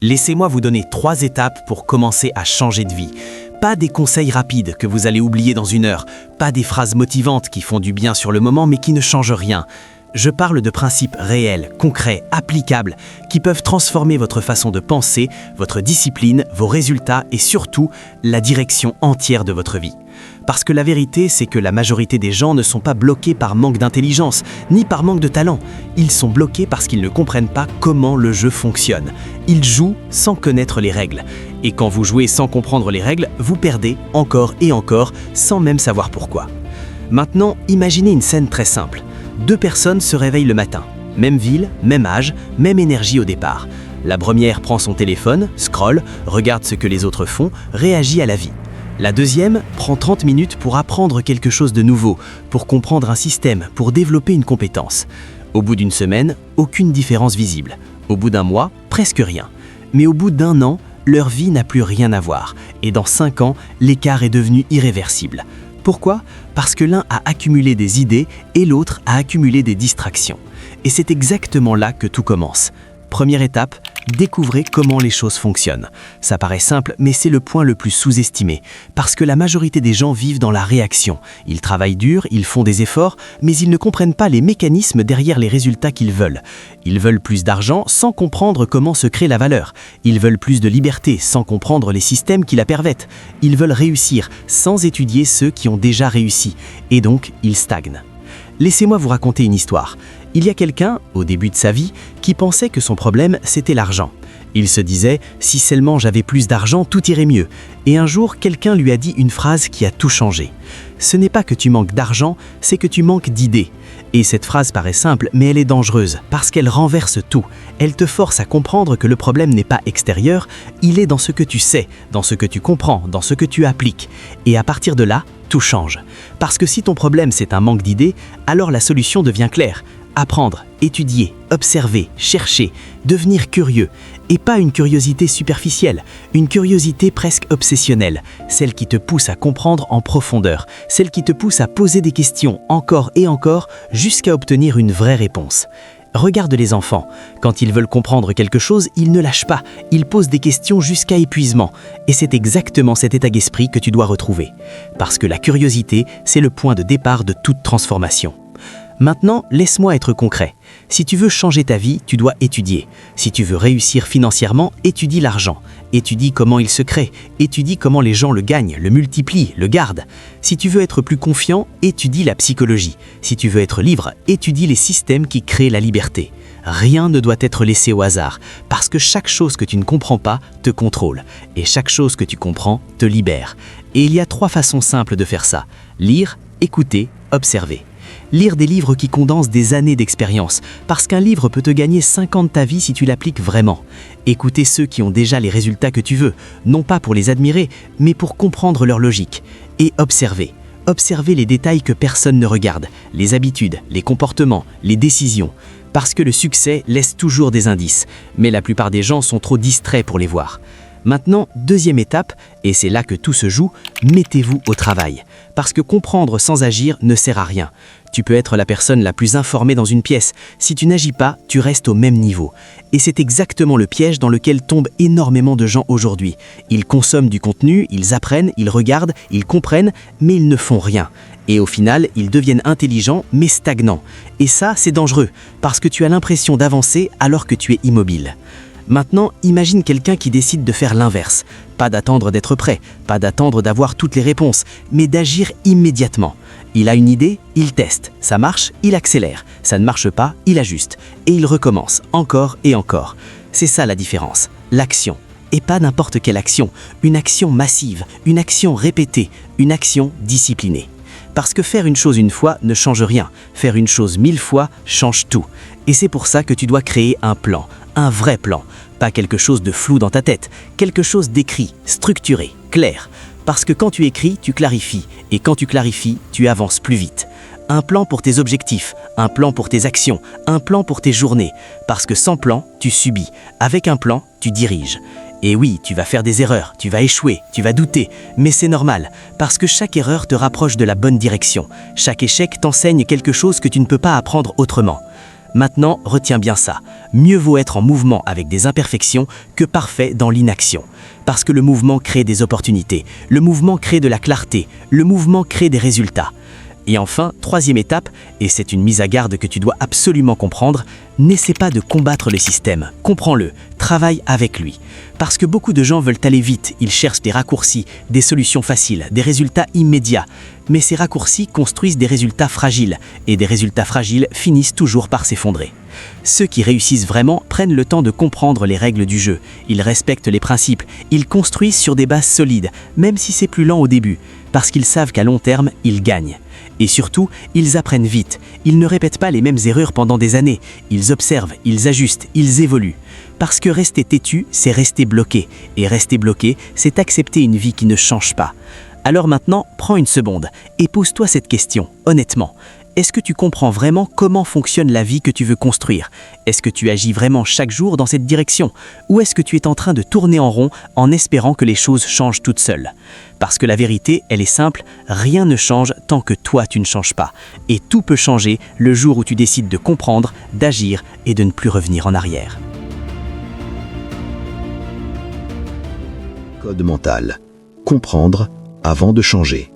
Laissez-moi vous donner 3 étapes pour commencer à changer de vie. Pas des conseils rapides que vous allez oublier dans 1 heure, pas des phrases motivantes qui font du bien sur le moment mais qui ne changent rien. Je parle de principes réels, concrets, applicables, qui peuvent transformer votre façon de penser, votre discipline, vos résultats et surtout la direction entière de votre vie. Parce que la vérité, c'est que la majorité des gens ne sont pas bloqués par manque d'intelligence, ni par manque de talent. Ils sont bloqués parce qu'ils ne comprennent pas comment le jeu fonctionne. Ils jouent sans connaître les règles. Et quand vous jouez sans comprendre les règles, vous perdez encore et encore, sans même savoir pourquoi. Maintenant, imaginez une scène très simple. 2 personnes se réveillent le matin. Même ville, même âge, même énergie au départ. La première prend son téléphone, scrolle, regarde ce que les autres font, réagit à la vie. La deuxième prend 30 minutes pour apprendre quelque chose de nouveau, pour comprendre un système, pour développer une compétence. Au bout d'1 semaine, aucune différence visible. Au bout d'1 mois, presque rien. Mais au bout d'1 an, leur vie n'a plus rien à voir. Et dans 5 ans, l'écart est devenu irréversible. Pourquoi ? Parce que l'un a accumulé des idées et l'autre a accumulé des distractions. Et c'est exactement là que tout commence. Première étape, découvrez comment les choses fonctionnent. Ça paraît simple, mais c'est le point le plus sous-estimé. Parce que la majorité des gens vivent dans la réaction. Ils travaillent dur, ils font des efforts, mais ils ne comprennent pas les mécanismes derrière les résultats qu'ils veulent. Ils veulent plus d'argent sans comprendre comment se crée la valeur. Ils veulent plus de liberté sans comprendre les systèmes qui la pervertent. Ils veulent réussir sans étudier ceux qui ont déjà réussi. Et donc, ils stagnent. Laissez-moi vous raconter une histoire. Il y a quelqu'un, au début de sa vie, qui pensait que son problème, c'était l'argent. Il se disait « si seulement j'avais plus d'argent, tout irait mieux ». Et un jour, quelqu'un lui a dit une phrase qui a tout changé. « Ce n'est pas que tu manques d'argent, c'est que tu manques d'idées ». Et cette phrase paraît simple, mais elle est dangereuse, parce qu'elle renverse tout. Elle te force à comprendre que le problème n'est pas extérieur, il est dans ce que tu sais, dans ce que tu comprends, dans ce que tu appliques. Et à partir de là, tout change. Parce que si ton problème c'est un manque d'idées, alors la solution devient claire. Apprendre, étudier, observer, chercher, devenir curieux. Et pas une curiosité superficielle, une curiosité presque obsessionnelle, celle qui te pousse à comprendre en profondeur, celle qui te pousse à poser des questions encore et encore jusqu'à obtenir une vraie réponse. Regarde les enfants, quand ils veulent comprendre quelque chose, ils ne lâchent pas, ils posent des questions jusqu'à épuisement. Et c'est exactement cet état d'esprit que tu dois retrouver. Parce que la curiosité, c'est le point de départ de toute transformation. Maintenant, laisse-moi être concret. Si tu veux changer ta vie, tu dois étudier. Si tu veux réussir financièrement, étudie l'argent. Étudie comment il se crée. Étudie comment les gens le gagnent, le multiplient, le gardent. Si tu veux être plus confiant, étudie la psychologie. Si tu veux être libre, étudie les systèmes qui créent la liberté. Rien ne doit être laissé au hasard, parce que chaque chose que tu ne comprends pas te contrôle. Et chaque chose que tu comprends te libère. Et il y a 3 façons simples de faire ça. Lire, écouter, observer. Lire des livres qui condensent des années d'expérience, parce qu'un livre peut te gagner 5 ans de ta vie si tu l'appliques vraiment. Écouter ceux qui ont déjà les résultats que tu veux, non pas pour les admirer, mais pour comprendre leur logique. Et observer. Observer les détails que personne ne regarde, les habitudes, les comportements, les décisions. Parce que le succès laisse toujours des indices, mais la plupart des gens sont trop distraits pour les voir. Maintenant, deuxième étape, et c'est là que tout se joue, mettez-vous au travail. Parce que comprendre sans agir ne sert à rien. Tu peux être la personne la plus informée dans une pièce. Si tu n'agis pas, tu restes au même niveau. Et c'est exactement le piège dans lequel tombent énormément de gens aujourd'hui. Ils consomment du contenu, ils apprennent, ils regardent, ils comprennent, mais ils ne font rien. Et au final, ils deviennent intelligents, mais stagnants. Et ça, c'est dangereux, parce que tu as l'impression d'avancer alors que tu es immobile. Maintenant, imagine quelqu'un qui décide de faire l'inverse. Pas d'attendre d'être prêt, pas d'attendre d'avoir toutes les réponses, mais d'agir immédiatement. Il a une idée, il teste. Ça marche, il accélère. Ça ne marche pas, il ajuste. Et il recommence, encore et encore. C'est ça la différence, l'action. Et pas n'importe quelle action, une action massive, une action répétée, une action disciplinée. Parce que faire une chose une fois ne change rien. Faire une chose 1000 fois change tout. Et c'est pour ça que tu dois créer un plan, un vrai plan. Pas quelque chose de flou dans ta tête, quelque chose d'écrit, structuré, clair. Parce que quand tu écris, tu clarifies. Et quand tu clarifies, tu avances plus vite. Un plan pour tes objectifs, un plan pour tes actions, un plan pour tes journées. Parce que sans plan, tu subis. Avec un plan, tu diriges. Et oui, tu vas faire des erreurs, tu vas échouer, tu vas douter, mais c'est normal, parce que chaque erreur te rapproche de la bonne direction. Chaque échec t'enseigne quelque chose que tu ne peux pas apprendre autrement. Maintenant, retiens bien ça. Mieux vaut être en mouvement avec des imperfections que parfait dans l'inaction. Parce que le mouvement crée des opportunités, le mouvement crée de la clarté, le mouvement crée des résultats. Et enfin, troisième étape, et c'est une mise à garde que tu dois absolument comprendre, n'essaie pas de combattre le système, comprends-le, travaille avec lui. Parce que beaucoup de gens veulent aller vite, ils cherchent des raccourcis, des solutions faciles, des résultats immédiats. Mais ces raccourcis construisent des résultats fragiles, et des résultats fragiles finissent toujours par s'effondrer. Ceux qui réussissent vraiment prennent le temps de comprendre les règles du jeu, ils respectent les principes, ils construisent sur des bases solides, même si c'est plus lent au début, parce qu'ils savent qu'à long terme, ils gagnent. Et surtout, ils apprennent vite, ils ne répètent pas les mêmes erreurs pendant des années, ils observent, ils ajustent, ils évoluent. Parce que rester têtu, c'est rester bloqué, et rester bloqué, c'est accepter une vie qui ne change pas. Alors maintenant, prends une seconde et pose-toi cette question, honnêtement. Est-ce que tu comprends vraiment comment fonctionne la vie que tu veux construire? Est-ce que tu agis vraiment chaque jour dans cette direction? Ou est-ce que tu es en train de tourner en rond en espérant que les choses changent toutes seules? Parce que la vérité, elle est simple, rien ne change tant que toi tu ne changes pas. Et tout peut changer le jour où tu décides de comprendre, d'agir et de ne plus revenir en arrière. Code mental. Comprendre avant de changer.